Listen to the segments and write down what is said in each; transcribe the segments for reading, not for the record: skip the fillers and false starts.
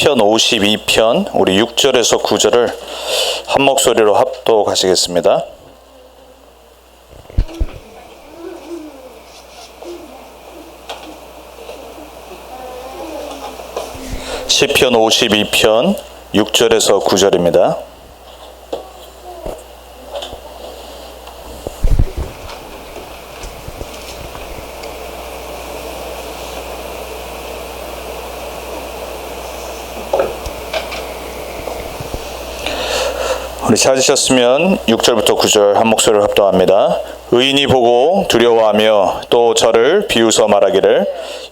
시편 52편 우리 6절에서 9절을 한 목소리로 합독하시겠습니다. 시편 52편 6절에서 9절입니다. 우리 찾으셨으면 6절부터 9절 한 목소리로 합독합니다. 의인이 보고 두려워하며 또 저를 비웃어 말하기를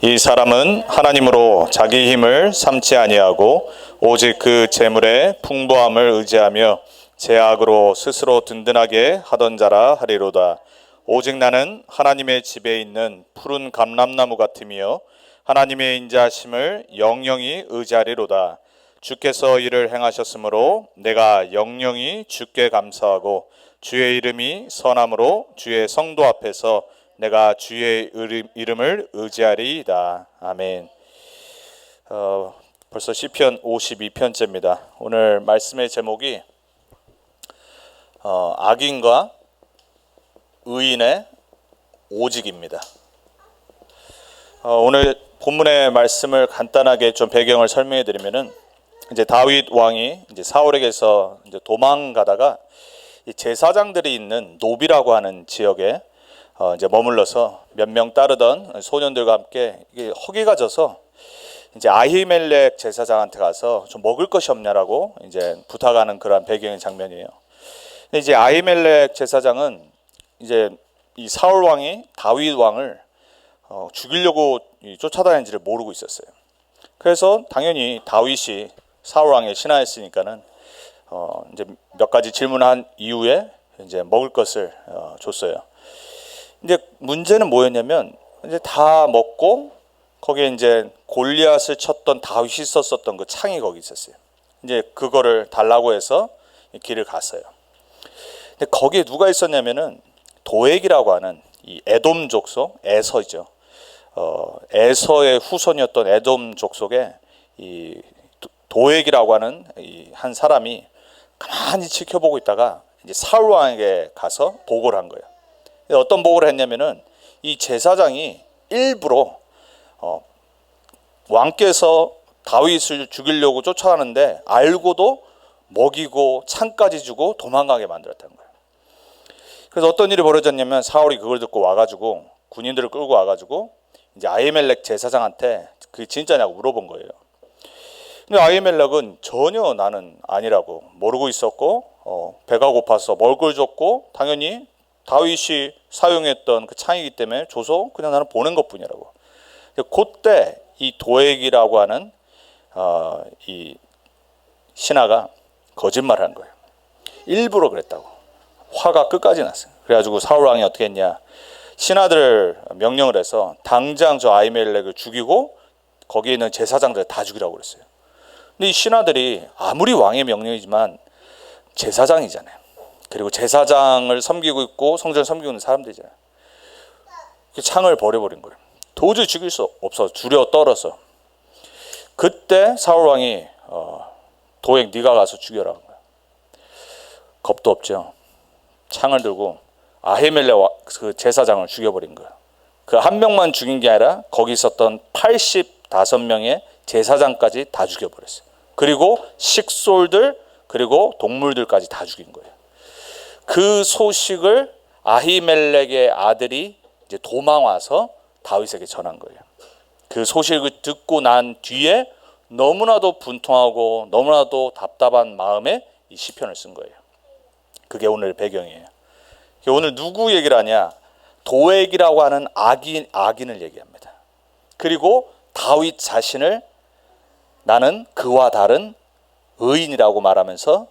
이 사람은 하나님으로 자기 힘을 삼지 아니하고 오직 그 재물의 풍부함을 의지하며 제약으로 스스로 든든하게 하던 자라 하리로다. 오직 나는 하나님의 집에 있는 푸른 감람나무 같으며 하나님의 인자하심을 영영히 의지하리로다. 주께서 이를 행하셨으므로 내가 영영히 주께 감사하고 주의 이름이 선함으로 주의 성도 앞에서 내가 주의 이름을 의지하리이다. 아멘. 벌써 시편 52편째입니다. 오늘 말씀의 제목이 악인과 의인의 오직입니다. 오늘 본문의 말씀을 간단하게 좀 배경을 설명해 드리면은 이제 다윗 왕이 이제 사울에게서 이제 도망가다가 이 제사장들이 있는 노비라고 하는 지역에 이제 머물러서 몇 명 따르던 소년들과 함께 이게 허기가 져서 이제 아히멜렉 제사장한테 가서 좀 먹을 것이 없냐라고 이제 부탁하는 그런 배경의 장면이에요. 근데 이제 아히멜렉 제사장은 이제 이 사울 왕이 다윗 왕을 죽이려고 쫓아다니는지를 모르고 있었어요. 그래서 당연히 다윗이 사울 왕에 신하였으니까는 이제 몇 가지 질문한 이후에 이제 먹을 것을 줬어요. 이제 문제는 뭐였냐면 이제 다 먹고 거기에 이제 골리앗을 쳤던 다윗이 썼었던 그 창이 거기 있었어요. 이제 그거를 달라고 해서 길을 갔어요. 근데 거기에 누가 있었냐면은 도액이라고 하는 이 에돔 족속 에서죠. 에서의 후손이었던 에돔 족속에 이 도액이라고 하는 이 한 사람이 가만히 지켜보고 있다가 이제 사울 왕에게 가서 보고를 한 거예요. 어떤 보고를 했냐면은 이 제사장이 일부러 왕께서 다윗을 죽이려고 쫓아가는데 알고도 먹이고 창까지 주고 도망가게 만들었다는 거예요. 그래서 어떤 일이 벌어졌냐면 사울이 그걸 듣고 와가지고 군인들을 끌고 와가지고 이제 아히멜렉 제사장한테 그게 진짜냐고 물어본 거예요. 근데 아히멜렉은 전혀 나는 아니라고 모르고 있었고 배가 고파서 먹을 걸 줬고 당연히 다윗이 사용했던 그 창이기 때문에 줘서 그냥 나는 보낸 것뿐이라고. 그때 이 도액이라고 하는 이 신하가 거짓말한 거예요. 일부러 그랬다고. 화가 끝까지 났어요. 그래가지고 사울 왕이 어떻게 했냐? 신하들을 명령을 해서 당장 저 아히멜렉을 죽이고 거기에 있는 제사장들 다 죽이라고 그랬어요. 근데 이 신하들이 아무리 왕의 명령이지만 제사장이잖아요. 그리고 제사장을 섬기고 있고 성전을 섬기고 있는 사람들이잖아요. 창을 버려버린 거예요. 도저히 죽일 수 없어 두려워 떨어서. 그때 사울 왕이 도액 네가 가서 죽여라 한 거예요. 겁도 없죠. 창을 들고 아히멜렉 그 제사장을 죽여버린 거예요. 그 한 명만 죽인 게 아니라 거기 있었던 85명의 제사장까지 다 죽여버렸어요. 그리고 식솔들 그리고 동물들까지 다 죽인 거예요. 그 소식을 아히멜렉의 아들이 이제 도망와서 다윗에게 전한 거예요. 그 소식을 듣고 난 뒤에 너무나도 분통하고 너무나도 답답한 마음에 이 시편을 쓴 거예요. 그게 오늘 배경이에요. 오늘 누구 얘기를 하냐? 도액이라고 하는 악인을 얘기합니다. 그리고 다윗 자신을 나는 그와 다른 의인이라고 말하면서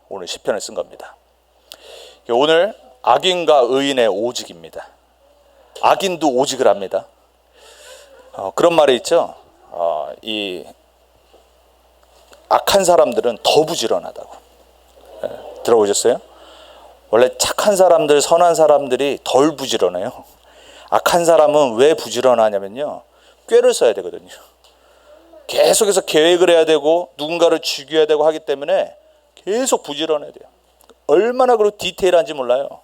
오늘 시편을 쓴 겁니다. 오늘 악인과 의인의 오직입니다. 악인도 오직을 합니다. 그런 말이 있죠. 이 악한 사람들은 더 부지런하다고. 들어보셨어요? 원래 착한 사람들, 선한 사람들이 덜 부지런해요. 악한 사람은 왜 부지런하냐면요, 꾀를 써야 되거든요. 계속해서 계획을 해야 되고 누군가를 죽여야 되고 하기 때문에 계속 부지런해야 돼요. 얼마나 그렇게 디테일한지 몰라요.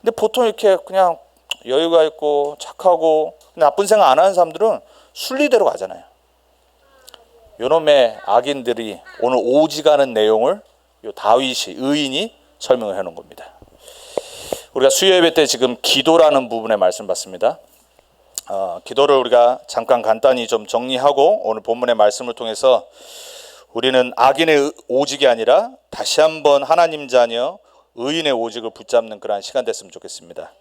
근데 보통 이렇게 그냥 여유가 있고 착하고 나쁜 생각 안 하는 사람들은 순리대로 가잖아요. 요놈의 악인들이 오늘 오지가는 내용을 요 다윗이 의인이 설명을 해놓은 겁니다. 우리가 수요 예배 때 지금 기도라는 부분에 말씀 받습니다. 기도를 우리가 잠깐 간단히 좀 정리하고 오늘 본문의 말씀을 통해서 우리는 악인의 오직이 아니라 다시 한번 하나님 자녀 의인의 오직을 붙잡는 그러한 시간 됐으면 좋겠습니다.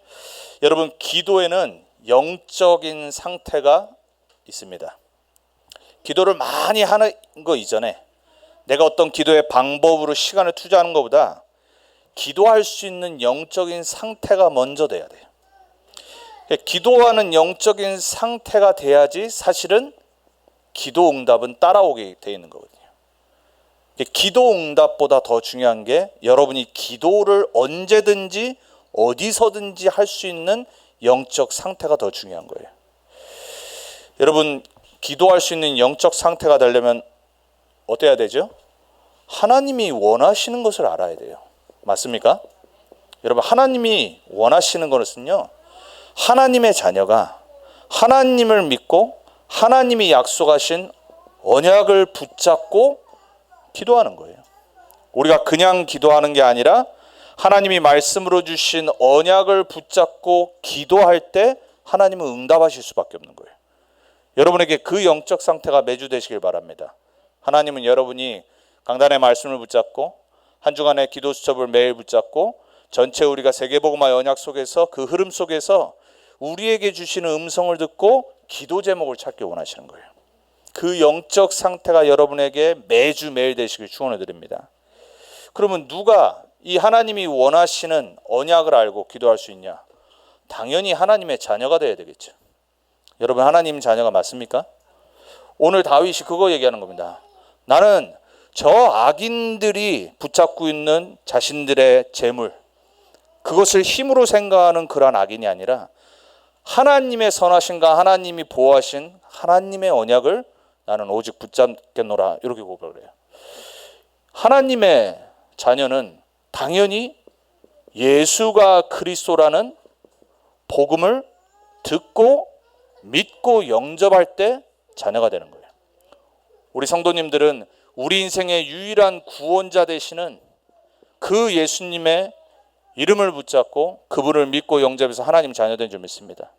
여러분, 기도에는 영적인 상태가 있습니다. 기도를 많이 하는 거 이전에 내가 어떤 기도의 방법으로 시간을 투자하는 것보다 기도할 수 있는 영적인 상태가 먼저 돼야 돼요. 기도하는 영적인 상태가 돼야지 사실은 기도 응답은 따라오게 돼 있는 거거든요. 기도 응답보다 더 중요한 게 여러분이 기도를 언제든지 어디서든지 할 수 있는 영적 상태가 더 중요한 거예요. 여러분, 기도할 수 있는 영적 상태가 되려면 어때야 되죠? 하나님이 원하시는 것을 알아야 돼요. 맞습니까? 여러분, 하나님이 원하시는 것은요, 하나님의 자녀가 하나님을 믿고 하나님이 약속하신 언약을 붙잡고 기도하는 거예요. 우리가 그냥 기도하는 게 아니라 하나님이 말씀으로 주신 언약을 붙잡고 기도할 때 하나님은 응답하실 수밖에 없는 거예요. 여러분에게 그 영적 상태가 매주 되시길 바랍니다. 하나님은 여러분이 강단의 말씀을 붙잡고 한 주간의 기도 수첩을 매일 붙잡고 전체 우리가 세계복음화의 언약 속에서 그 흐름 속에서 우리에게 주시는 음성을 듣고 기도 제목을 찾기 원하시는 거예요. 그 영적 상태가 여러분에게 매주 매일 되시길 축원해 드립니다. 그러면 누가 이 하나님이 원하시는 언약을 알고 기도할 수 있냐? 당연히 하나님의 자녀가 되어야 되겠죠. 여러분, 하나님 자녀가 맞습니까? 오늘 다윗이 그거 얘기하는 겁니다. 나는 저 악인들이 붙잡고 있는 자신들의 재물, 그것을 힘으로 생각하는 그러한 악인이 아니라 하나님의 선하신가 하나님이 보호하신 하나님의 언약을 나는 오직 붙잡겠노라, 이렇게 고백을 해요. 하나님의 자녀는 당연히 예수가 그리스도라는 복음을 듣고 믿고 영접할 때 자녀가 되는 거예요. 우리 성도님들은 우리 인생의 유일한 구원자 되시는 그 예수님의 이름을 붙잡고 그분을 믿고 영접해서 하나님 자녀된 줄 믿습니다.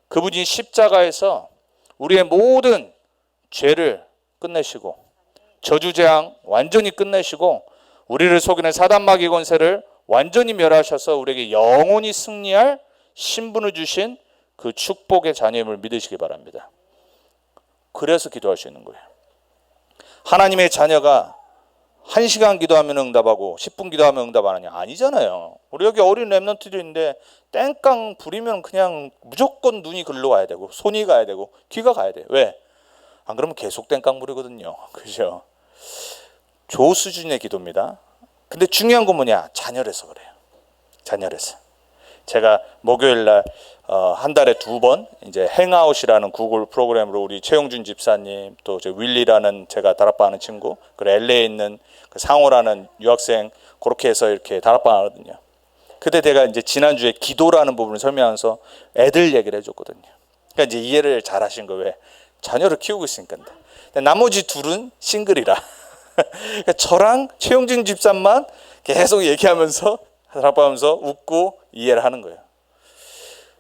그분이 십자가에서 우리의 모든 죄를 끝내시고 저주재앙 완전히 끝내시고 우리를 속이는 사단 마귀 권세를 완전히 멸하셔서 우리에게 영원히 승리할 신분을 주신 그 축복의 자녀임을 믿으시기 바랍니다. 그래서 기도할 수 있는 거예요. 하나님의 자녀가 1시간 기도하면 응답하고 10분 기도하면 응답 안 하냐? 아니잖아요. 우리 여기 어린 렘넌트들이 있는데 땡깡 부리면 그냥 무조건 눈이 글로 가야 되고 손이 가야 되고 귀가 가야 돼요. 왜? 안 그러면 계속 땡깡 부리거든요. 그죠? 조 수준의 기도입니다. 근데 중요한 건 뭐냐? 잔열해서 그래요. 잔열해서. 제가 목요일 날 한 달에 2번 이제 행아웃이라는 구글 프로그램으로 우리 최용준 집사님 또 저 윌리라는 제가 다락방하는 친구 그리고 LA에 있는 그 상호라는 유학생 그렇게 해서 이렇게 다락방하거든요. 그때 제가 이제 지난주에 기도라는 부분을 설명하면서 애들 얘기를 해줬거든요. 그러니까 이제 이해를 잘 하신 거예요. 왜? 자녀를 키우고 있으니까. 근데 나머지 둘은 싱글이라. 그러니까 저랑 최용준 집사만 계속 얘기하면서 다락방하면서 웃고 이해를 하는 거예요.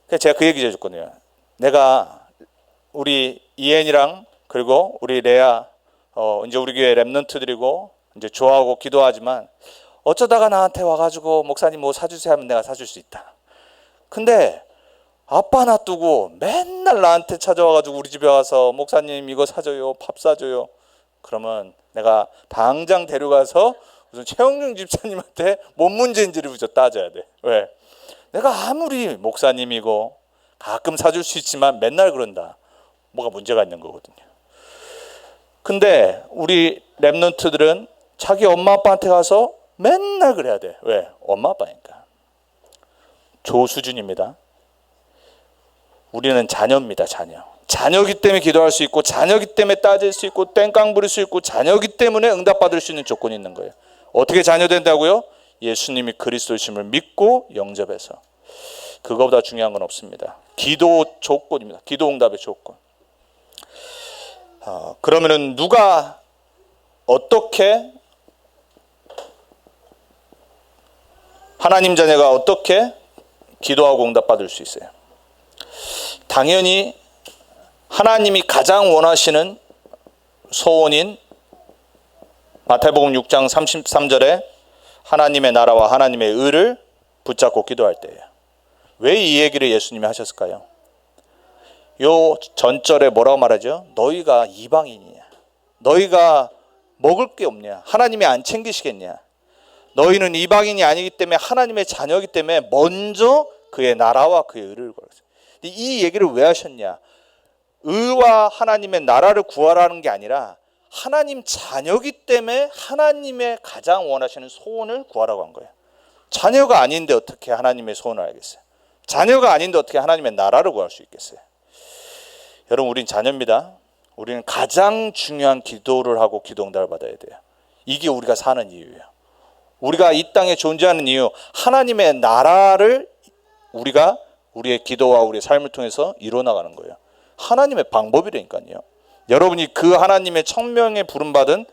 그래서 제가 그 얘기 해줬거든요. 내가 우리 이엔이랑 그리고 우리 레아 이제 우리 교회 렘넌트들이고 이제 좋아하고 기도하지만 어쩌다가 나한테 와가지고 목사님 뭐 사주세요 하면 내가 사줄 수 있다. 근데 아빠 놔두고 맨날 나한테 찾아와가지고 우리 집에 와서 목사님 이거 사줘요, 밥 사줘요. 그러면 내가 당장 데려가서 무슨 최영중 집사님한테 뭔 문제인지를 부터 따져야 돼. 왜? 내가 아무리 목사님이고 가끔 사줄 수 있지만 맨날 그런다. 뭐가 문제가 있는 거거든요. 근데 우리 렘넌트들은 자기 엄마 아빠한테 가서 맨날 그래야 돼. 왜? 엄마 아빠니까. 조 수준입니다. 우리는 자녀입니다. 자녀. 자녀기 때문에 기도할 수 있고, 자녀기 때문에 따질 수 있고, 땡깡 부릴 수 있고, 자녀기 때문에 응답받을 수 있는 조건이 있는 거예요. 어떻게 자녀 된다고요? 예수님이 그리스도이심을 믿고 영접해서. 그거보다 중요한 건 없습니다. 기도 조건입니다. 기도 응답의 조건. 그러면은 누가 어떻게, 하나님 자녀가 어떻게 기도하고 응답받을 수 있어요? 당연히 하나님이 가장 원하시는 소원인 마태복음 6장 33절에 하나님의 나라와 하나님의 의를 붙잡고 기도할 때예요. 왜 이 얘기를 예수님이 하셨을까요? 요 전절에 뭐라고 말하죠? 너희가 이방인이냐? 너희가 먹을 게 없냐? 하나님이 안 챙기시겠냐? 너희는 이방인이 아니기 때문에 하나님의 자녀이기 때문에 먼저 그의 나라와 그의 의를 구하라. 이 얘기를 왜 하셨냐? 의와 하나님의 나라를 구하라는 게 아니라 하나님 자녀이기 때문에 하나님의 가장 원하시는 소원을 구하라고 한 거예요. 자녀가 아닌데 어떻게 하나님의 소원을 알겠어요? 자녀가 아닌데 어떻게 하나님의 나라를 구할 수 있겠어요? 여러분, 우린 자녀입니다. 우리는 가장 중요한 기도를 하고 기도 응답을 받아야 돼요. 이게 우리가 사는 이유예요. 우리가 이 땅에 존재하는 이유, 하나님의 나라를 우리가 우리의 기도와 우리의 삶을 통해서 이루어나가는 거예요. 하나님의 방법이라니까요. 여러분이 그 하나님의 청명에 부름받은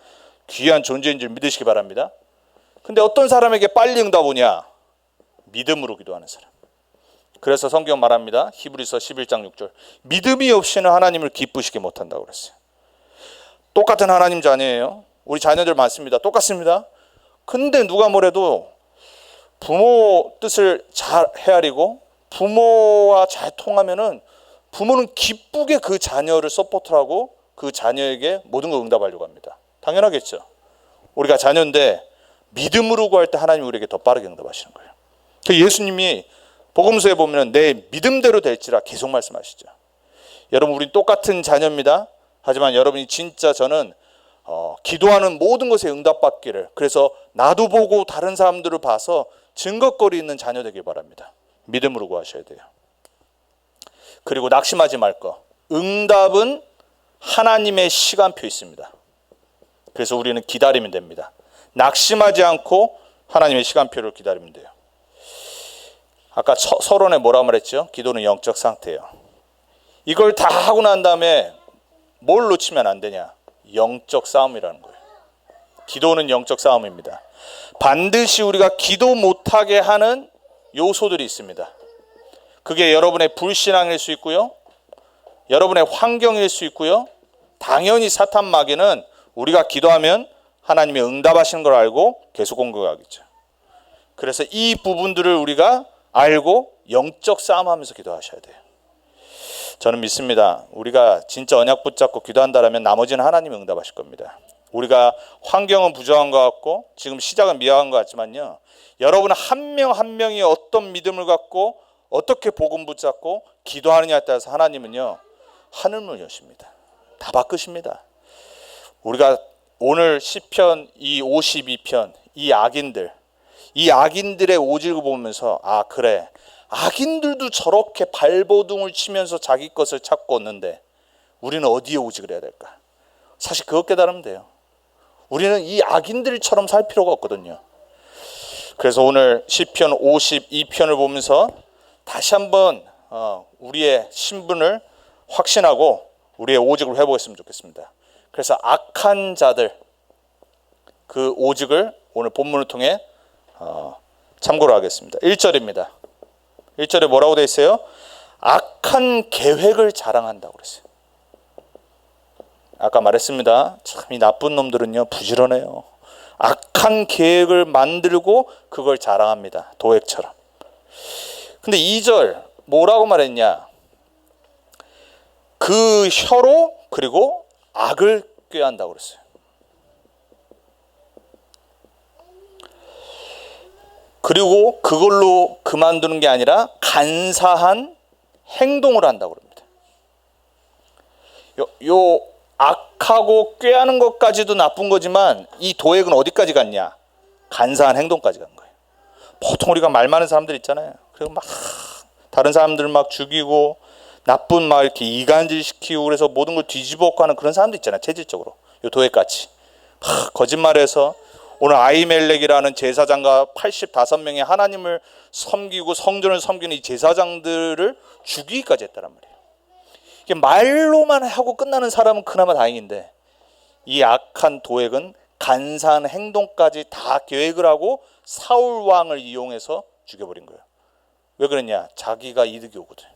귀한 존재인 줄 믿으시기 바랍니다. 근데 어떤 사람에게 빨리 응답 오냐? 믿음으로 기도하는 사람. 그래서 성경 말합니다. 히브리서 11장 6절. 믿음이 없이는 하나님을 기쁘시게 못한다고 그랬어요. 똑같은 하나님 자녀예요. 우리 자녀들 많습니다. 똑같습니다. 근데 누가 뭐래도 부모 뜻을 잘 헤아리고 부모와 잘 통하면은 부모는 기쁘게 그 자녀를 서포트하고 그 자녀에게 모든 걸 응답하려고 합니다. 당연하겠죠. 우리가 자녀인데 믿음으로 구할 때 하나님이 우리에게 더 빠르게 응답하시는 거예요. 예수님이 복음서에 보면 내 믿음대로 될지라 계속 말씀하시죠. 여러분, 우린 똑같은 자녀입니다. 하지만 여러분이 진짜 저는 기도하는 모든 것에 응답받기를, 그래서 나도 보고 다른 사람들을 봐서 증거거리 있는 자녀 되길 바랍니다. 믿음으로 구하셔야 돼요. 그리고 낙심하지 말 거. 응답은 하나님의 시간표 있습니다. 그래서 우리는 기다리면 됩니다. 낙심하지 않고 하나님의 시간표를 기다리면 돼요. 아까 서론에 뭐라 말했죠? 기도는 영적 상태예요. 이걸 다 하고 난 다음에 뭘 놓치면 안 되냐? 영적 싸움이라는 거예요. 기도는 영적 싸움입니다. 반드시 우리가 기도 못하게 하는 요소들이 있습니다. 그게 여러분의 불신앙일 수 있고요. 여러분의 환경일 수 있고요. 당연히 사탄 마귀는 우리가 기도하면 하나님이 응답하시는 걸 알고 계속 공격하겠죠. 그래서 이 부분들을 우리가 알고 영적 싸움하면서 기도하셔야 돼요. 저는 믿습니다. 우리가 진짜 언약 붙잡고 기도한다면 나머지는 하나님이 응답하실 겁니다. 우리가 환경은 부정한 것 같고 지금 시작은 미약한 것 같지만요. 여러분 한 명 한 명이 어떤 믿음을 갖고 어떻게 복음 붙잡고 기도하느냐에 따라서 하나님은요. 하늘문을 여십니다. 다 바꾸십니다. 우리가 오늘 시편 이 52편 이 악인들의 오직을 보면서 그래, 악인들도 저렇게 발버둥을 치면서 자기 것을 찾고 얻는데 우리는 어디에 오직을 해야 될까? 사실 그것 깨달으면 돼요. 우리는 이 악인들처럼 살 필요가 없거든요. 그래서 오늘 시편 52편을 보면서 다시 한번 우리의 신분을 확신하고 우리의 오직을 해보겠으면 좋겠습니다. 그래서 악한 자들 그 오직을 오늘 본문을 통해 참고로 하겠습니다. 1절입니다. 1절에 뭐라고 되어 있어요? 악한 계획을 자랑한다고 그랬어요. 아까 말했습니다. 참 이 나쁜 놈들은요 부지런해요. 악한 계획을 만들고 그걸 자랑합니다. 도액처럼. 근데 2절 뭐라고 말했냐? 그 혀로 그리고 악을 꾀한다고 그랬어요. 그리고 그걸로 그만두는 게 아니라 간사한 행동을 한다고 합니다. 요 악하고 꾀하는 것까지도 나쁜 거지만 이 도액은 어디까지 갔냐? 간사한 행동까지 간 거예요. 보통 우리가 말 많은 사람들 있잖아요. 그리고 막 다른 사람들 막 죽이고 나쁜 막 이렇게 이간질시키고 그래서 모든 걸 뒤집어엎고 하는 그런 사람도 있잖아요. 체질적으로. 요 도액같이. 거짓말해서 오늘 아히멜렉이라는 제사장과 85명의 하나님을 섬기고 성전을 섬기는 이 제사장들을 죽이기까지 했다란 말이에요. 이게 말로만 하고 끝나는 사람은 그나마 다행인데 이 악한 도액은 간사한 행동까지 다 계획을 하고 사울 왕을 이용해서 죽여버린 거예요. 왜 그랬냐? 자기가 이득이 오거든.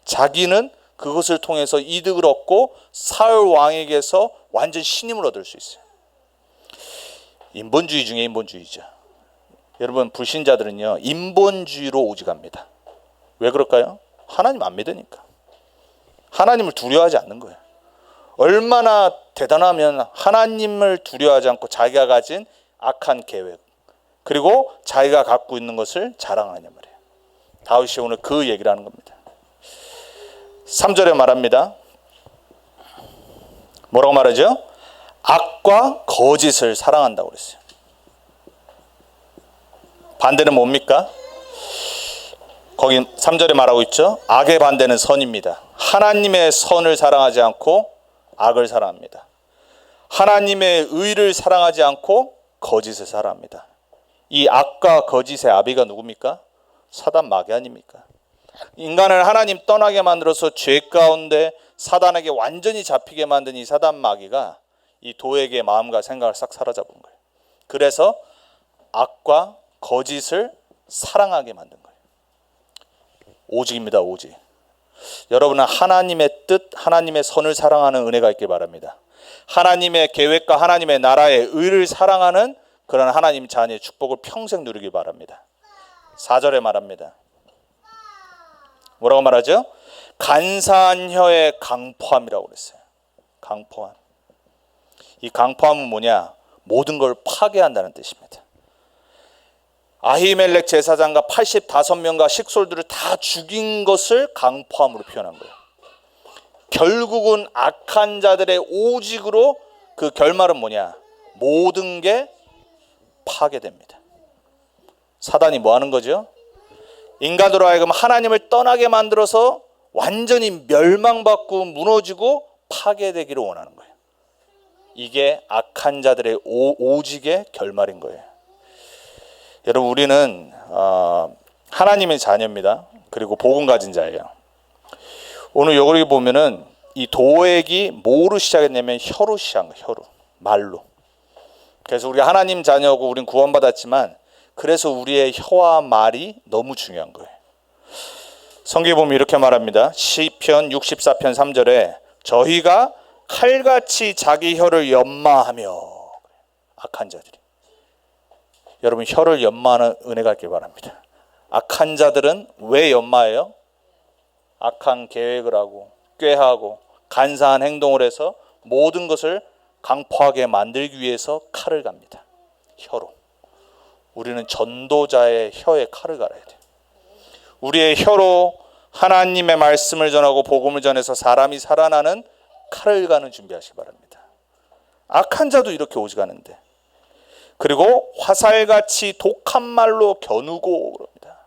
자기는 그것을 통해서 이득을 얻고 사울 왕에게서 완전 신임을 얻을 수 있어요. 인본주의 중에 인본주의죠. 여러분 불신자들은요 인본주의로 오직합니다. 왜 그럴까요? 하나님 안 믿으니까. 하나님을 두려워하지 않는 거예요. 얼마나 대단하면 하나님을 두려워하지 않고 자기가 가진 악한 계획 그리고 자기가 갖고 있는 것을 자랑하냐 말이에요. 다윗이 오늘 그 얘기를 하는 겁니다. 3절에 말합니다. 뭐라고 말하죠? 악과 거짓을 사랑한다고 그랬어요. 반대는 뭡니까? 거기 3절에 말하고 있죠. 악의 반대는 선입니다. 하나님의 선을 사랑하지 않고 악을 사랑합니다. 하나님의 의를 사랑하지 않고 거짓을 사랑합니다. 이 악과 거짓의 아비가 누굽니까? 사단 마귀 아닙니까? 인간을 하나님 떠나게 만들어서 죄 가운데 사단에게 완전히 잡히게 만든 이 사단 마귀가 이 도액의 마음과 생각을 싹 사로잡은 거예요. 그래서 악과 거짓을 사랑하게 만든 거예요. 오직입니다. 오직. 여러분은 하나님의 뜻, 하나님의 선을 사랑하는 은혜가 있길 바랍니다. 하나님의 계획과 하나님의 나라의 의를 사랑하는 그런 하나님 자녀의 축복을 평생 누리길 바랍니다. 4절에 말합니다. 뭐라고 말하죠? 간사한 혀의 강포함이라고 그랬어요. 강포함. 이 강포함은 뭐냐? 모든 걸 파괴한다는 뜻입니다. 아히멜렉 제사장과 85명과 식솔들을 다 죽인 것을 강포함으로 표현한 거예요. 결국은 악한 자들의 오직으로 그 결말은 뭐냐? 모든 게 파괴됩니다. 사단이 뭐 하는 거죠? 인간으로 하여금 하나님을 떠나게 만들어서 완전히 멸망받고 무너지고 파괴되기를 원하는 거예요. 이게 악한 자들의 오직의 결말인 거예요. 여러분 우리는 하나님의 자녀입니다. 그리고 복음 가진 자예요. 오늘 여기 보면은 이 도액이 뭐로 시작했냐면 혀로 시작한 거예요. 혀로. 말로. 그래서 우리가 하나님 자녀고 우린 구원받았지만 그래서 우리의 혀와 말이 너무 중요한 거예요. 성경에 보면 이렇게 말합니다. 시편 64편 3절에 저희가 칼같이 자기 혀를 연마하며 악한 자들이. 여러분 혀를 연마하는 은혜가 있길 바랍니다. 악한 자들은 왜 연마해요? 악한 계획을 하고 꾀하고 간사한 행동을 해서 모든 것을 강포하게 만들기 위해서 칼을 갑니다. 혀로. 우리는 전도자의 혀에 칼을 갈아야 돼요. 우리의 혀로 하나님의 말씀을 전하고 복음을 전해서 사람이 살아나는 칼을 가는 준비하시기 바랍니다. 악한 자도 이렇게 오직하는데. 그리고 화살같이 독한 말로 겨누고 그럽니다.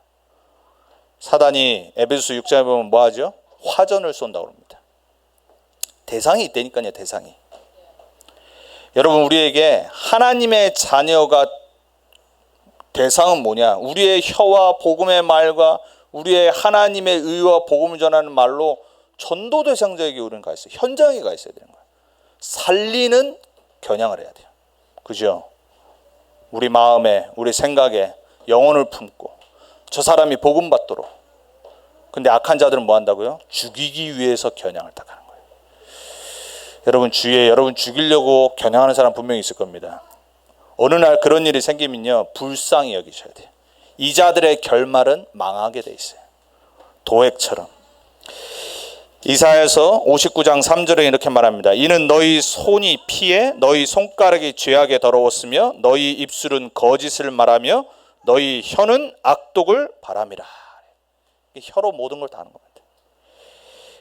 사단이 에베소서 6장에 보면 뭐 하죠? 화전을 쏜다고 합니다. 대상이 있다니까요. 대상이. 여러분 우리에게 하나님의 자녀가 대상은 뭐냐? 우리의 혀와 복음의 말과 우리의 하나님의 의와 복음을 전하는 말로 전도 대상자에게 우리는 가 있어요. 현장에 가 있어야 되는 거예요. 살리는 겨냥을 해야 돼요. 그죠? 우리 마음에 우리 생각에 영혼을 품고 저 사람이 복음 받도록. 근데 악한 자들은 뭐 한다고요? 죽이기 위해서 겨냥을 딱 하는 거예요. 여러분 주위에 여러분 죽이려고 겨냥하는 사람 분명히 있을 겁니다. 어느 날 그런 일이 생기면요 불쌍히 여기셔야 돼요. 이 자들의 결말은 망하게 돼 있어요. 도액처럼. 이사야서 59장 3절에 이렇게 말합니다. 이는 너희 손이 피해 너희 손가락이 죄악에 더러웠으며 너희 입술은 거짓을 말하며 너희 혀는 악독을 바람이라. 혀로 모든 걸 다 하는 겁니다.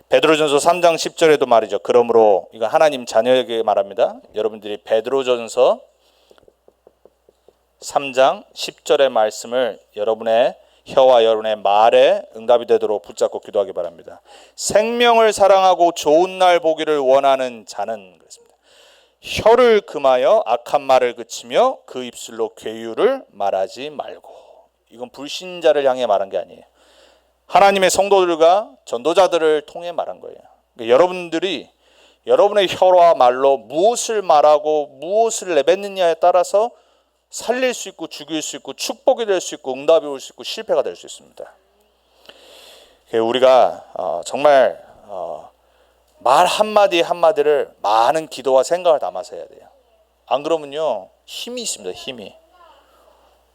베드로전서 3장 10절에도 말이죠. 그러므로 이거 하나님 자녀에게 말합니다. 여러분들이 베드로전서 3장 10절의 말씀을 여러분의 혀와 여러분의 말에 응답이 되도록 붙잡고 기도하기 바랍니다. 생명을 사랑하고 좋은 날 보기를 원하는 자는 그랬습니다. 혀를 금하여 악한 말을 그치며 그 입술로 괴유를 말하지 말고. 이건 불신자를 향해 말한 게 아니에요. 하나님의 성도들과 전도자들을 통해 말한 거예요. 그러니까 여러분들이 여러분의 혀와 말로 무엇을 말하고 무엇을 내뱉느냐에 따라서 살릴 수 있고 죽일 수 있고 축복이 될 수 있고 응답이 올 수 있고 실패가 될 수 있습니다. 우리가 정말 말 한마디 한마디를 많은 기도와 생각을 담아서 해야 돼요. 안 그러면요 힘이 있습니다. 힘이.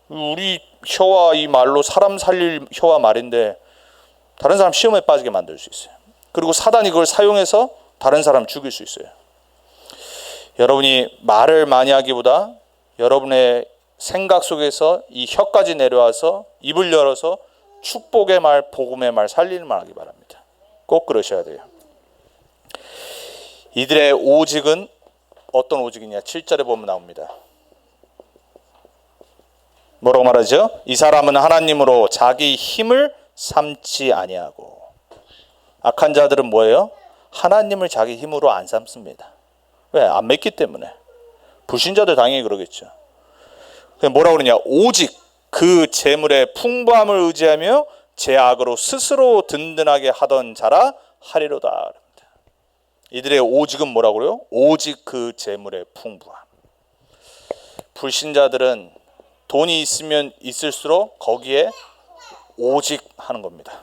우리 혀와 이 말로 사람 살릴 혀와 말인데 다른 사람 시험에 빠지게 만들 수 있어요. 그리고 사단이 그걸 사용해서 다른 사람 죽일 수 있어요. 여러분이 말을 많이 하기보다 여러분의 생각 속에서 이 혀까지 내려와서 입을 열어서 축복의 말, 복음의 말, 살리는 말 하기 바랍니다. 꼭 그러셔야 돼요. 이들의 오직은 어떤 오직이냐? 7절에 보면 나옵니다. 뭐라고 말하죠? 이 사람은 하나님으로 자기 힘을 삼지 아니하고. 악한 자들은 뭐예요? 하나님을 자기 힘으로 안 삼습니다. 왜? 안 믿기 때문에. 불신자들 당연히 그러겠죠. 뭐라고 그러냐? 오직 그 재물의 풍부함을 의지하며 제 악으로 스스로 든든하게 하던 자라 하리로다. 이들의 오직은 뭐라고 그래요? 오직 그 재물의 풍부함. 불신자들은 돈이 있으면 있을수록 거기에 오직 하는 겁니다.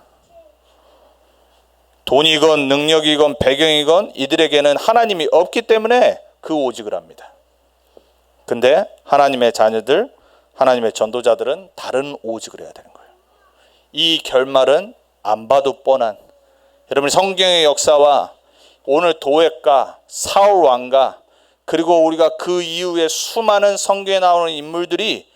돈이건 능력이건 배경이건 이들에게는 하나님이 없기 때문에 그 오직을 합니다. 근데 하나님의 자녀들, 하나님의 전도자들은 다른 오직을 해야 되는 거예요. 이 결말은 안 봐도 뻔한, 여러분 성경의 역사와 오늘 도액과 사울 왕과 그리고 우리가 그 이후에 수많은 성경에 나오는 인물들이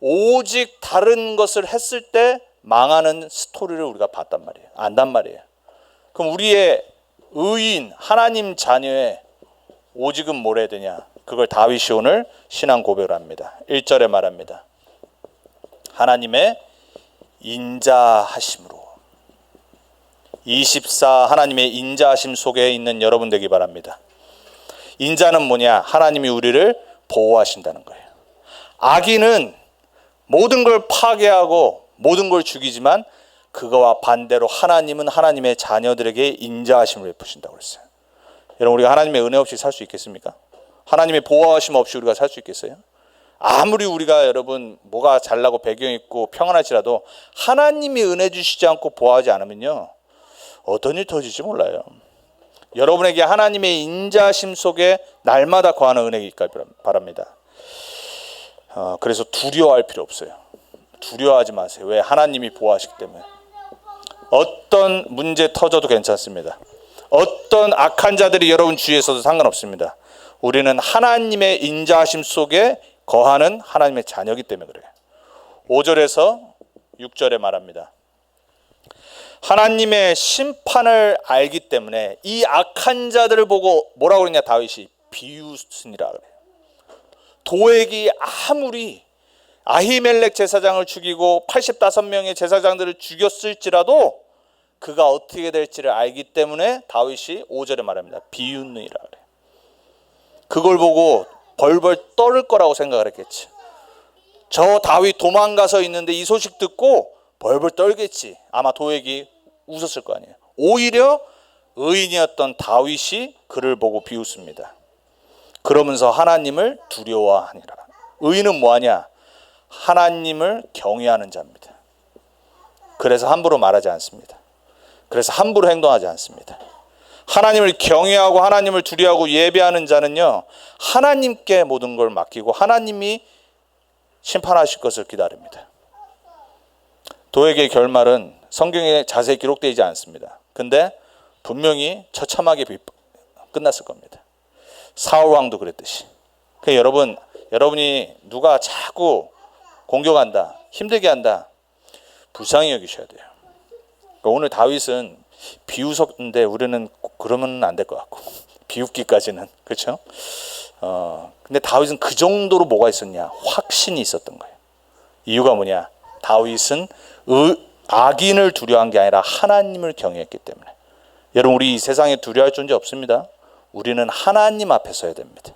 오직 다른 것을 했을 때 망하는 스토리를 우리가 봤단 말이에요. 안단 말이에요. 그럼 우리의 의인 하나님 자녀의 오직은 뭘 해야 되냐? 그걸 다윗이 오늘 신앙 고백을 합니다. 1절에 말합니다. 하나님의 인자하심으로. 24 하나님의 인자하심 속에 있는 여러분 되기 바랍니다. 인자는 뭐냐? 하나님이 우리를 보호하신다는 거예요. 악인은 모든 걸 파괴하고 모든 걸 죽이지만 그거와 반대로 하나님은 하나님의 자녀들에게 인자하심을 베푸신다고 그랬어요. 여러분 우리가 하나님의 은혜 없이 살 수 있겠습니까? 하나님의 보호하심 없이 우리가 살 수 있겠어요? 아무리 우리가 여러분 뭐가 잘나고 배경 있고 평안할지라도 하나님이 은혜 주시지 않고 보호하지 않으면요 어떤 일이 터질지 몰라요. 여러분에게 하나님의 인자심 속에 날마다 거하는 은혜가 있길 바랍니다. 그래서 두려워할 필요 없어요. 두려워하지 마세요. 왜? 하나님이 보호하시기 때문에. 어떤 문제 터져도 괜찮습니다. 어떤 악한 자들이 여러분 주위에서도 상관없습니다. 우리는 하나님의 인자하심 속에 거하는 하나님의 자녀이기 때문에 그래요. 5절에서 6절에 말합니다. 하나님의 심판을 알기 때문에 이 악한 자들을 보고 뭐라고 그러냐? 다윗이 비웃으니라 그래요. 도액이 아무리 아히멜렉 제사장을 죽이고 85명의 제사장들을 죽였을지라도 그가 어떻게 될지를 알기 때문에 다윗이 5절에 말합니다. 비웃느니라 그래요. 그걸 보고 벌벌 떨을 거라고 생각을 했겠지. 저 다윗 도망가서 있는데 이 소식 듣고 벌벌 떨겠지. 아마 도액이 웃었을 거 아니에요. 오히려 의인이었던 다윗이 그를 보고 비웃습니다. 그러면서 하나님을 두려워하니라. 의인은 뭐하냐? 하나님을 경외하는 자입니다. 그래서 함부로 말하지 않습니다. 그래서 함부로 행동하지 않습니다. 하나님을 경외하고 하나님을 두려워하고 예배하는 자는요 하나님께 모든 걸 맡기고 하나님이 심판하실 것을 기다립니다. 도액의 결말은 성경에 자세히 기록되지 않습니다. 근데 분명히 처참하게 끝났을 겁니다. 사울 왕도 그랬듯이. 그러니까 여러분이 누가 자꾸 공격한다, 힘들게 한다, 불쌍히 여기셔야 돼요. 그러니까 오늘 다윗은 비웃었는데 우리는 그러면 안 될 것 같고 비웃기까지는 그렇죠? 근데 다윗은 그 정도로 뭐가 있었냐? 확신이 있었던 거예요. 이유가 뭐냐? 다윗은 악인을 두려워한 게 아니라 하나님을 경외했기 때문에. 여러분, 우리 이 세상에 두려워할 존재 없습니다. 우리는 하나님 앞에 서야 됩니다.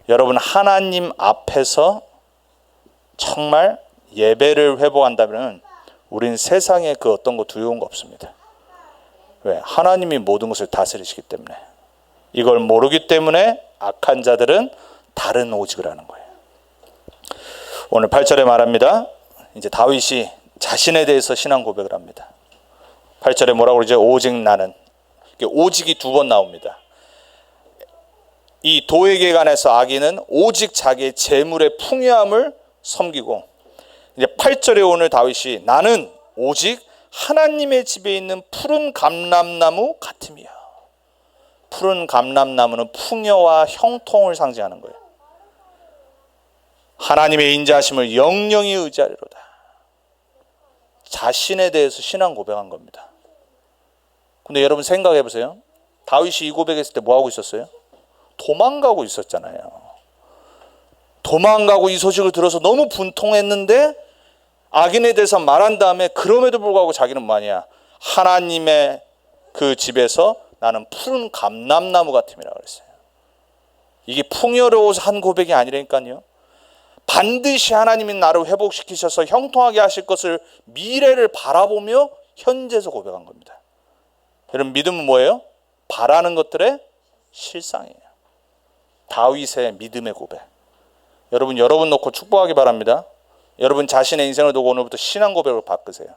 여러분, 하나님 앞에서 정말 예배를 회복한다면 우리는 세상에 그 어떤 거 두려운 거 없습니다. 왜? 하나님이 모든 것을 다스리시기 때문에. 이걸 모르기 때문에 악한 자들은 다른 오직을 하는 거예요. 오늘 8절에 말합니다. 이제 다윗이 자신에 대해서 신앙 고백을 합니다. 8절에 뭐라고 그러죠? 오직 나는. 오직이 두 번 나옵니다. 이 도에게 관해서 악인은 오직 자기의 재물의 풍요함을 섬기고, 이제 8절에 오늘 다윗이 나는 오직 하나님의 집에 있는 푸른 감람나무 같음이야. 푸른 감람나무는 풍요와 형통을 상징하는 거예요. 하나님의 인자하심을 영영히 의지하리로다. 자신에 대해서 신앙 고백한 겁니다. 근데 여러분 생각해 보세요. 다윗이 이 고백했을 때 뭐 하고 있었어요? 도망가고 있었잖아요. 도망가고 이 소식을 들어서 너무 분통했는데 악인에 대해서 말한 다음에 그럼에도 불구하고 자기는 뭐냐? 하나님의 그 집에서 나는 푸른 감람나무 같음이라고 그랬어요. 이게 풍요로워서 한 고백이 아니라니까요. 반드시 하나님이 나를 회복시키셔서 형통하게 하실 것을 미래를 바라보며 현재에서 고백한 겁니다. 여러분, 믿음은 뭐예요? 바라는 것들의 실상이에요. 다윗의 믿음의 고백. 여러분 놓고 축복하기 바랍니다. 여러분 자신의 인생을 두고 오늘부터 신앙 고백을 바꾸세요.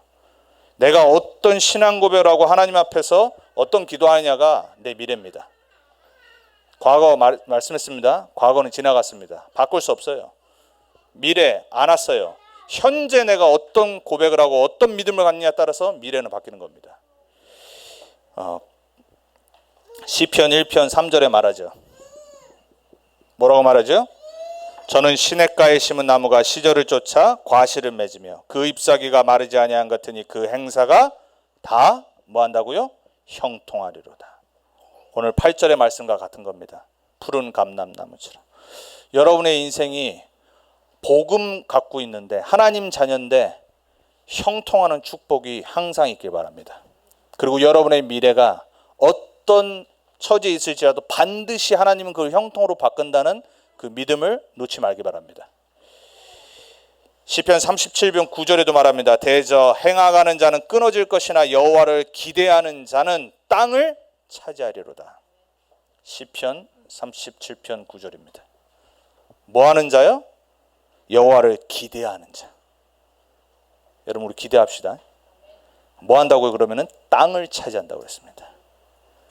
내가 어떤 신앙 고백을 하고 하나님 앞에서 어떤 기도하느냐가 내 미래입니다. 과거 말씀했습니다. 과거는 지나갔습니다. 바꿀 수 없어요. 미래 안 왔어요. 현재 내가 어떤 고백을 하고 어떤 믿음을 갖느냐에 따라서 미래는 바뀌는 겁니다. 시편 1편 3절에 말하죠. 뭐라고 말하죠? 저는 시냇가에 심은 나무가 시절을 쫓아 과실을 맺으며 그 잎사귀가 마르지 아니한 같으니 그 행사가 다 뭐한다고요? 형통하리로다. 오늘 8절의 말씀과 같은 겁니다. 푸른 감람나무처럼. 여러분의 인생이 복음 갖고 있는데 하나님 자녀인데 형통하는 축복이 항상 있길 바랍니다. 그리고 여러분의 미래가 어떤 처지에 있을지라도 반드시 하나님은 그걸 형통으로 바꾼다는 그 믿음을 놓지 말기 바랍니다. 시편 37편 9절에도 말합니다. 대저 행하가는 자는 끊어질 것이나 여호와를 기대하는 자는 땅을 차지하리로다. 시편 37편 9절입니다. 뭐 하는 자요? 여호와를 기대하는 자. 여러분 우리 기대합시다. 뭐 한다고요? 그러면은 땅을 차지한다고 그랬습니다.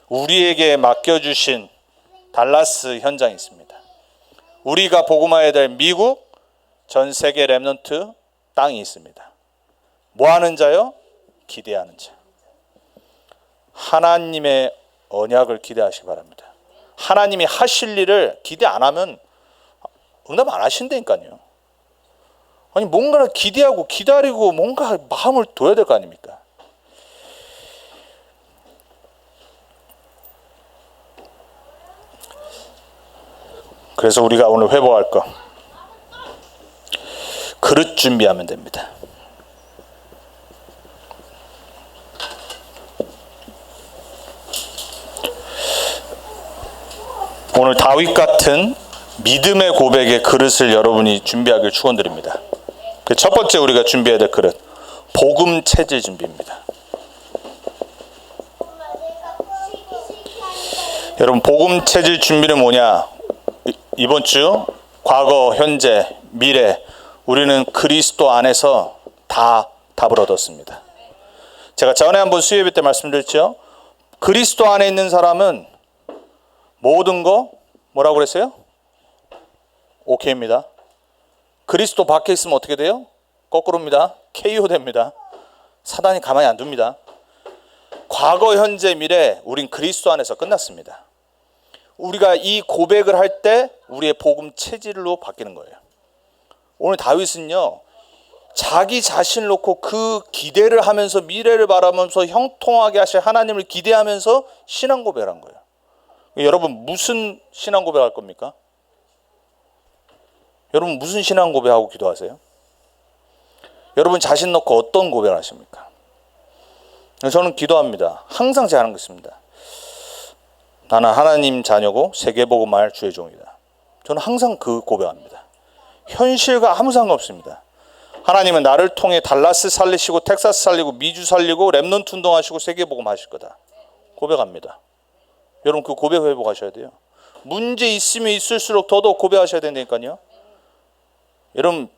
우리에게 맡겨주신 달라스 현장이 있습니다. 우리가 복음화해야 될 미국 전 세계 렘넌트 땅이 있습니다. 뭐 하는 자요? 기대하는 자. 하나님의 언약을 기대하시기 바랍니다. 하나님이 하실 일을 기대 안 하면 응답 안 하신다니까요. 아니 뭔가를 기대하고 기다리고 뭔가 마음을 둬야 될 거 아닙니까? 그래서 우리가 오늘 회복할 거 그릇 준비하면 됩니다. 오늘 다윗 같은 믿음의 고백의 그릇을 여러분이 준비하길 축원드립니다. 첫 번째 우리가 준비해야 될 그릇, 복음 체질 준비입니다. 여러분 복음 체질 준비는 뭐냐? 이번 주 과거, 현재, 미래 우리는 그리스도 안에서 다 답을 얻었습니다. 제가 전에 한번 수요예배 때 말씀드렸죠. 그리스도 안에 있는 사람은 모든 거 뭐라고 그랬어요? 오케이입니다. 그리스도 밖에 있으면 어떻게 돼요? 거꾸로입니다. KO 됩니다. 사단이 가만히 안 둡니다. 과거, 현재, 미래 우린 그리스도 안에서 끝났습니다. 우리가 이 고백을 할 때 우리의 복음 체질로 바뀌는 거예요. 오늘 다윗은요. 자기 자신을 놓고 그 기대를 하면서 미래를 바라면서 형통하게 하실 하나님을 기대하면서 신앙 고백을 한 거예요. 여러분 무슨 신앙 고백할 겁니까? 여러분 무슨 신앙 고백하고 기도하세요? 여러분 자신 놓고 어떤 고백을 하십니까? 저는 기도합니다. 항상 제가 하는 것입니다. 나는 하나님 자녀고 세계복음할 주의 종이다. 저는 항상 그 고백합니다. 현실과 아무 상관없습니다. 하나님은 나를 통해 달라스 살리시고 텍사스 살리고 미주 살리고 렘넌트 운동하시고 세계복음 하실 거다. 고백합니다. 여러분 그 고백 회복하셔야 돼요. 문제 있으면 있을수록 더더욱 고백하셔야 된다니까요. 여러분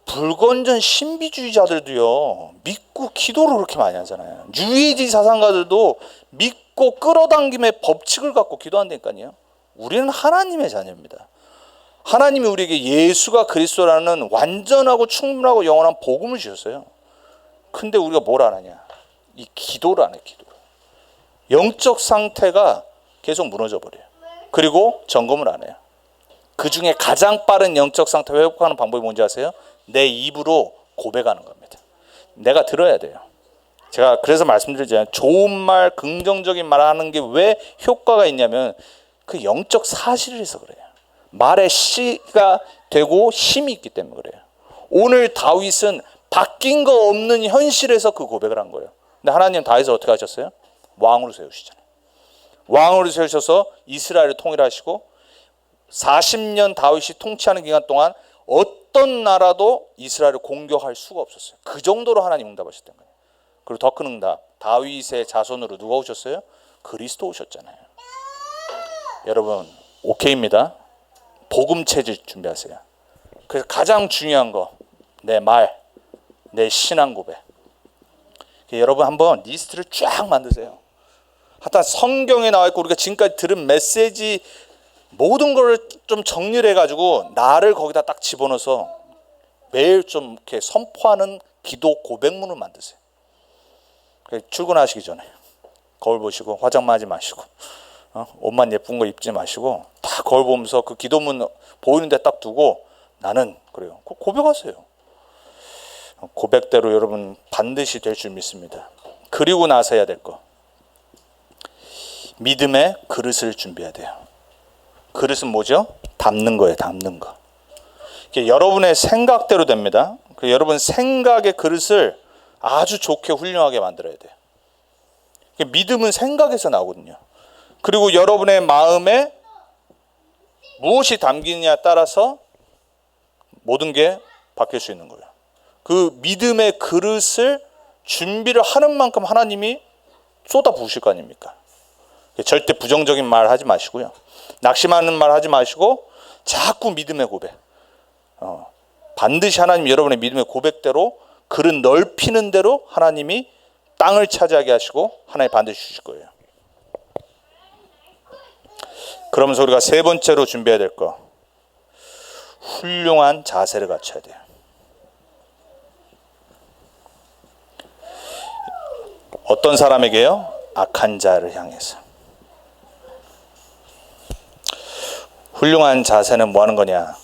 불건전 신비주의자들도요 믿고 기도를 그렇게 많이 하잖아요. 뉴에이지 사상가들도 믿고 끌어당김의 법칙을 갖고 기도한다니까요. 우리는 하나님의 자녀입니다. 하나님이 우리에게 예수가 그리스도라는 완전하고 충분하고 영원한 복음을 주셨어요. 근데 우리가 뭘 안 하냐? 이 기도를 안 해. 기도를. 영적 상태가 계속 무너져 버려요. 그리고 점검을 안 해요. 그 중에 가장 빠른 영적 상태 회복하는 방법이 뭔지 아세요? 내 입으로 고백하는 겁니다. 내가 들어야 돼요. 제가 그래서 말씀드리잖아요. 좋은 말, 긍정적인 말 하는 게 왜 효과가 있냐면 그 영적 사실에서 그래요. 말에 씨가 되고 힘이 있기 때문에 그래요. 오늘 다윗은 바뀐 거 없는 현실에서 그 고백을 한 거예요. 근데 하나님 다윗을 어떻게 하셨어요? 왕으로 세우시잖아요. 왕으로 세우셔서 이스라엘을 통일하시고 40년 다윗이 통치하는 기간 동안 어떤 나라도 이스라엘을 공격할 수가 없었어요. 그 정도로 하나님 응답하셨던 거예요. 그리고 더 큰 응답, 다윗의 자손으로 누가 오셨어요? 그리스도 오셨잖아요. 여러분 오케이입니다. 복음 체질 준비하세요. 그래서 가장 중요한 거, 내 말, 내 신앙 고백. 여러분 한번 리스트를 쫙 만드세요. 하여튼 성경에 나와 있고 우리가 지금까지 들은 메시지 모든 걸 좀 정리를 해가지고 나를 거기다 딱 집어넣어서 매일 좀 이렇게 선포하는 기도 고백문을 만드세요. 출근하시기 전에 거울 보시고 화장만 하지 마시고 옷만 예쁜 거 입지 마시고 다 거울 보면서 그 기도문 보이는 데 딱 두고 나는 그래요. 고백하세요. 고백대로 여러분 반드시 될 줄 믿습니다. 그리고 나서 해야 될 거. 믿음의 그릇을 준비해야 돼요. 그릇은 뭐죠? 담는 거예요. 담는 거. 여러분의 생각대로 됩니다. 여러분 생각의 그릇을 아주 좋게 훌륭하게 만들어야 돼요. 믿음은 생각에서 나오거든요. 그리고 여러분의 마음에 무엇이 담기느냐에 따라서 모든 게 바뀔 수 있는 거예요. 그 믿음의 그릇을 준비를 하는 만큼 하나님이 쏟아 부으실 거 아닙니까? 절대 부정적인 말 하지 마시고요. 낙심하는 말 하지 마시고 자꾸 믿음의 고백. 반드시 하나님 여러분의 믿음의 고백대로 그릇 넓히는 대로 하나님이 땅을 차지하게 하시고 하나님 반드시 주실 거예요. 그러면서 우리가 세 번째로 준비해야 될 거. 훌륭한 자세를 갖춰야 돼요. 어떤 사람에게요? 악한 자를 향해서. 훌륭한 자세는 뭐 하는 거냐?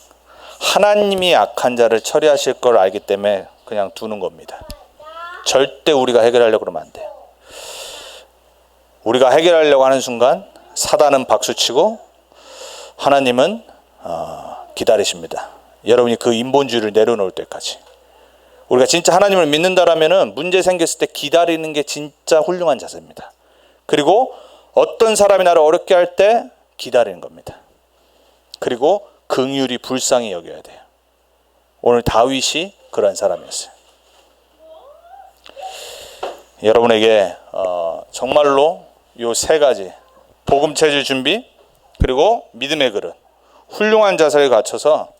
하나님이 악한 자를 처리하실 걸 알기 때문에 그냥 두는 겁니다. 절대 우리가 해결하려고 그러면 안 돼요. 우리가 해결하려고 하는 순간 사단은 박수치고 하나님은 기다리십니다. 여러분이 그 인본주의를 내려놓을 때까지. 우리가 진짜 하나님을 믿는다라면은 문제 생겼을 때 기다리는 게 진짜 훌륭한 자세입니다. 그리고 어떤 사람이 나를 어렵게 할 때 기다리는 겁니다. 그리고 긍휼히 불쌍히 여겨야 돼요. 오늘 다윗이 그런 사람이었어요. 여러분에게 정말로 요 세 가지 복음 체질 준비 그리고 믿음의 그릇 훌륭한 자세를 갖춰서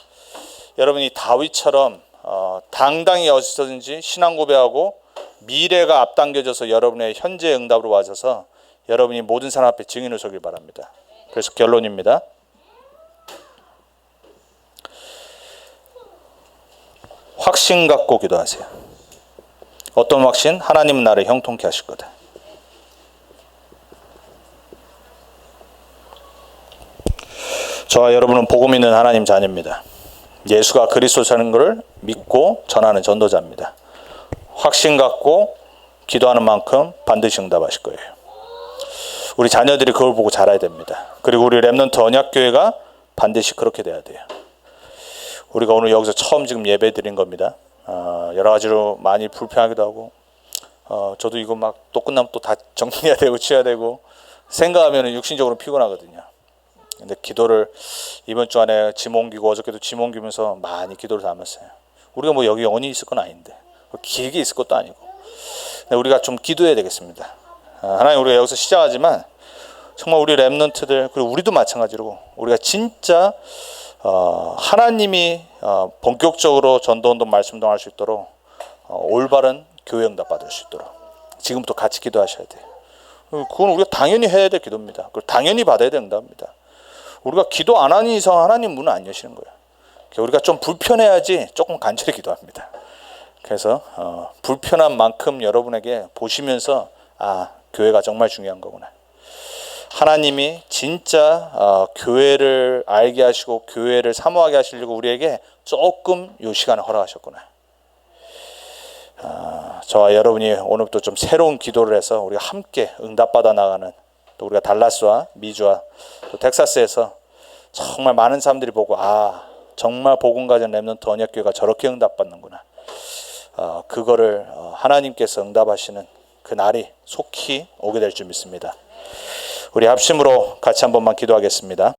여러분이 다윗처럼 당당히 어디서든지 신앙 고백하고 미래가 앞당겨져서 여러분의 현재 응답으로 와셔서 여러분이 모든 사람 앞에 증인을 서길 바랍니다. 그래서 결론입니다. 확신 갖고 기도하세요. 어떤 확신? 하나님은 나를 형통케 하실 거다. 저와 여러분은 복음 있는 하나님 자녀입니다. 예수가 그리스도라는 것을 믿고 전하는 전도자입니다. 확신 갖고 기도하는 만큼 반드시 응답하실 거예요. 우리 자녀들이 그걸 보고 자라야 됩니다. 그리고 우리 렘넌트 언약교회가 반드시 그렇게 돼야 돼요. 우리가 오늘 여기서 처음 지금 예배 드린 겁니다. 여러 가지로 많이 불편하기도 하고 저도 이거 막 또 끝나면 또 다 정리해야 되고 치워야 되고 생각하면 육신적으로 피곤하거든요. 근데 기도를 이번 주 안에 짐 옮기고 어저께도 짐 옮기면서 많이 기도를 담았어요. 우리가 뭐 여기 영원히 있을 건 아닌데 길게 있을 것도 아니고 근데 우리가 좀 기도해야 되겠습니다. 하나님 우리가 여기서 시작하지만 정말 우리 렘넌트들 그리고 우리도 마찬가지로 우리가 진짜 하나님이 본격적으로 전도운동 말씀운동 할 수 있도록 올바른 교회 응답 받을 수 있도록 지금부터 같이 기도하셔야 돼요. 그건 우리가 당연히 해야 될 기도입니다. 그걸 당연히 받아야 될 응답입니다. 우리가 기도 안 하는 이상 하나님 문을 안 여시는 거예요. 우리가 좀 불편해야지 조금 간절히 기도합니다. 그래서 불편한 만큼 여러분에게 보시면서 교회가 정말 중요한 거구나. 하나님이 진짜 교회를 알게 하시고 교회를 사모하게 하시려고 우리에게 조금 요 시간을 허락하셨구나. 저와 여러분이 오늘부터 좀 새로운 기도를 해서 우리가 함께 응답받아 나가는 또 우리가 달라스와 미주와 또 텍사스에서 정말 많은 사람들이 보고 정말 복음 가진 렘넌트 언약교회가 저렇게 응답받는구나. 그거를 하나님께서 응답하시는 그 날이 속히 오게 될 줄 믿습니다. 우리 합심으로 같이 한 번만 기도하겠습니다.